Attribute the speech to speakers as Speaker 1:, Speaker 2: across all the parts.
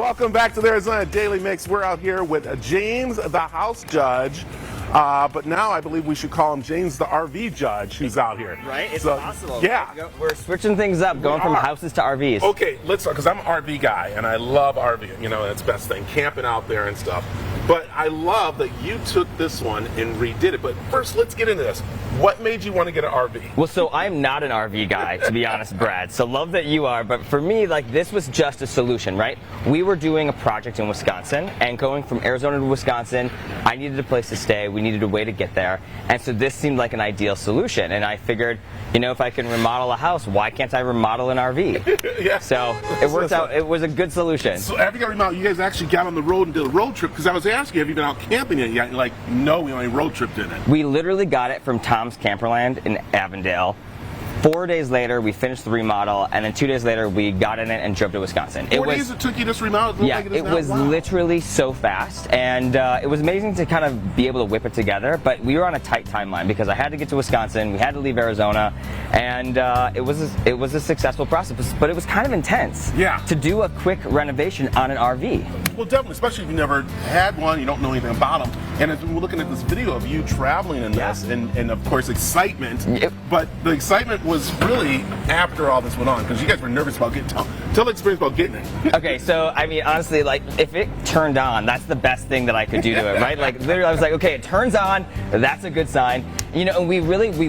Speaker 1: Welcome back to the Arizona Daily Mix. We're out here with James, the house judge. But now I believe we should call him James, the RV judge, who's out here.
Speaker 2: Right? It's possible.
Speaker 1: Yeah.
Speaker 2: We're switching things up, going from houses to RVs.
Speaker 1: Okay, let's start, because I'm an RV guy, and I love RV. You know, that's the best thing, camping out there and stuff. But I love that you took this one and redid it. But first, let's get into this. What made you want to get an RV?
Speaker 2: Well, so I'm not an RV guy, to be honest, Brad. So love that you are. But for me, like, this was just a solution, right? We were doing a project in Wisconsin, and going from Arizona to Wisconsin, I needed a place to stay. We needed a way to get there. And so this seemed like an ideal solution. And I figured, you know, if I can remodel a house, why can't I remodel an RV?
Speaker 1: Yeah.
Speaker 2: So it worked out. It was a good solution.
Speaker 1: So after you got remodeled, you guys actually got on the road and did a road trip, because I was asking, have you been out camping yet? You're like, no, we only road tripped in it.
Speaker 2: We literally got it from Tom's Camperland in Avondale. 4 days later, we finished the remodel, and then 2 days later, we got in it and drove to Wisconsin.
Speaker 1: 4 days it took you to remodel?
Speaker 2: Yeah, it was literally so fast, and it was amazing to kind of be able to whip it together, but we were on a tight timeline because I had to get to Wisconsin, we had to leave Arizona, and it was a successful process, but it was kind of intense.
Speaker 1: Yeah.
Speaker 2: To do a quick renovation on an RV.
Speaker 1: Well, definitely, especially if you never had one, you don't know anything about them. And as we're looking at this video of you traveling in this, and of course excitement, but the excitement was really after all this went on, because you guys were nervous about getting, tell the experience about getting it.
Speaker 2: Okay, so I mean, honestly, like, if it turned on, that's the best thing that I could do to it, right? Like, literally, I was like, okay, it turns on, that's a good sign. You know, and we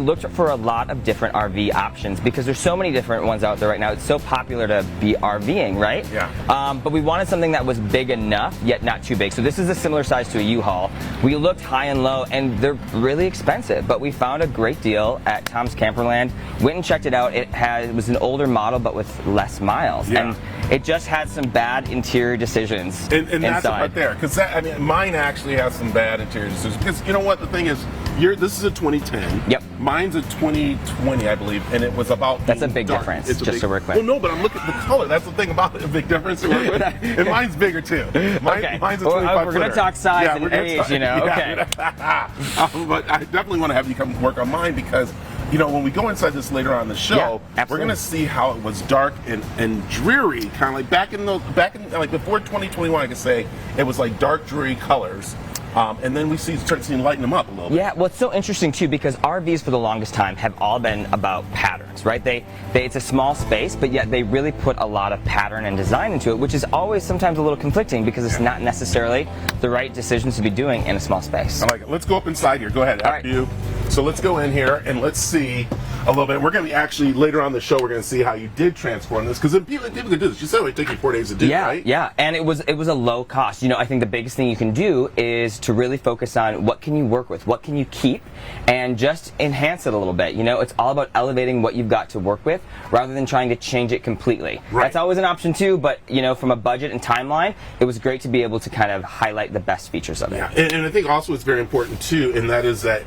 Speaker 2: looked for a lot of different RV options, because there's so many different ones out there right now. It's so popular to be RVing, right?
Speaker 1: Yeah.
Speaker 2: But we wanted something that was big enough, yet not too big. So this is a similar size to a U-Haul. We looked high and low, and they're really expensive, but we found a great deal at Tom's Camperland. Went and checked it out. It was an older model, but with less miles.
Speaker 1: Yeah.
Speaker 2: And it just had some bad interior decisions
Speaker 1: and that's
Speaker 2: inside.
Speaker 1: right there, because I mean, mine actually has some bad interior decisions. Because you know what, the thing is, this is a 2010.
Speaker 2: Yep.
Speaker 1: Mine's a 2020, I believe, and it was about.
Speaker 2: That's a big difference. So we're clear.
Speaker 1: Well, no, but I'm looking at the color. That's the thing about it, a big difference. And mine's bigger too.
Speaker 2: Okay.
Speaker 1: Mine's a 25.
Speaker 2: We're going to talk size and age, you know.
Speaker 1: Yeah.
Speaker 2: Okay.
Speaker 1: But I definitely want to have you come work on mine, because, you know, when we go inside this later on in the show, we're going to see how it was dark and dreary, kind of like back in like before 2021. I could say it was like dark, dreary colors. And then we start seeing lighten them up a little bit.
Speaker 2: Yeah, well, it's so interesting too, because RVs for the longest time have all been about patterns, right? It's a small space, but yet they really put a lot of pattern and design into it, which is always sometimes a little conflicting, because it's not necessarily the right decisions to be doing in a small space.
Speaker 1: I like it. Let's go up inside here. Go ahead. After you. So let's go in here and let's see a little bit. We're going to be actually, later on in the show, we're going to see how you did transform this, because people can do this. You said it would take you 4 days to do, right?
Speaker 2: Yeah, and it was a low cost. You know, I think the biggest thing you can do is to really focus on what can you work with, what can you keep, and just enhance it a little bit. You know, it's all about elevating what you've got to work with rather than trying to change it completely.
Speaker 1: Right.
Speaker 2: That's always an option too, but, you know, from a budget and timeline, it was great to be able to kind of highlight the best features of it.
Speaker 1: Yeah, and I think also it's very important too, and that is that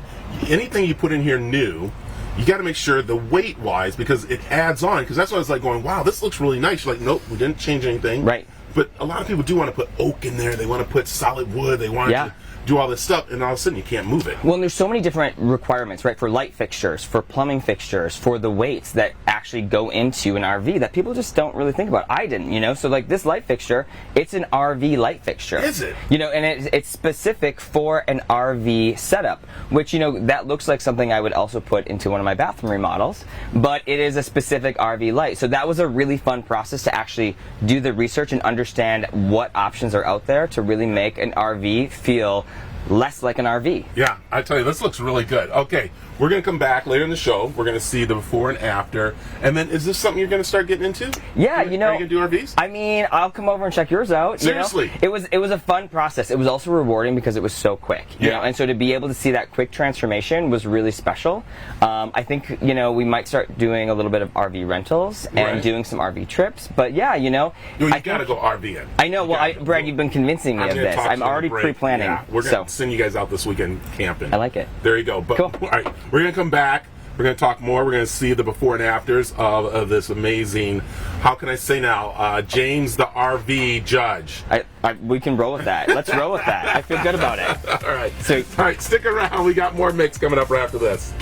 Speaker 1: anything you put in here new, you got to make sure the weight wise, because it adds on, because that's why I was like going, wow, this looks really nice. You're like, nope, we didn't change anything.
Speaker 2: Right.
Speaker 1: But a lot of people do want to put oak in there. They want to put solid wood. They want to do all this stuff, and all of a sudden you can't move it.
Speaker 2: Well, and there's so many different requirements, right, for light fixtures, for plumbing fixtures, for the weights that actually go into an RV that people just don't really think about. I didn't, you know, so like this light fixture, it's an RV light fixture.
Speaker 1: Is it?
Speaker 2: You know, and it's specific for an RV setup, which, you know, that looks like something I would also put into one of my bathroom remodels, but it is a specific RV light. So that was a really fun process to actually do the research and understand what options are out there to really make an RV feel less like an RV.
Speaker 1: Yeah, I tell you, this looks really good. Okay, we're going to come back later in the show. We're going to see the before and after. And then, is this something you're going to start getting into?
Speaker 2: Yeah, you know.
Speaker 1: Are you going to do RVs?
Speaker 2: I mean, I'll come over and check yours out.
Speaker 1: Seriously?
Speaker 2: You know? It was a fun process. It was also rewarding because it was so quick. You know? And so to be able to see that quick transformation was really special. I think, you know, we might start doing a little bit of RV rentals and doing some RV trips. But yeah, you know.
Speaker 1: You got to go RVing.
Speaker 2: I know. Well, Brad, you've been convincing me of this. I'm already pre-planning.
Speaker 1: Yeah, we're going to send you guys out this weekend camping.
Speaker 2: I like it.
Speaker 1: There you go. But,
Speaker 2: cool.
Speaker 1: All right, we're going to come back. We're going to talk more. We're going to see the before and afters of this amazing, how can I say now, James the RV judge.
Speaker 2: We can roll with that. Let's roll with that. I feel good about it.
Speaker 1: All right.
Speaker 2: So,
Speaker 1: all right, stick around. We got more mix coming up right after this.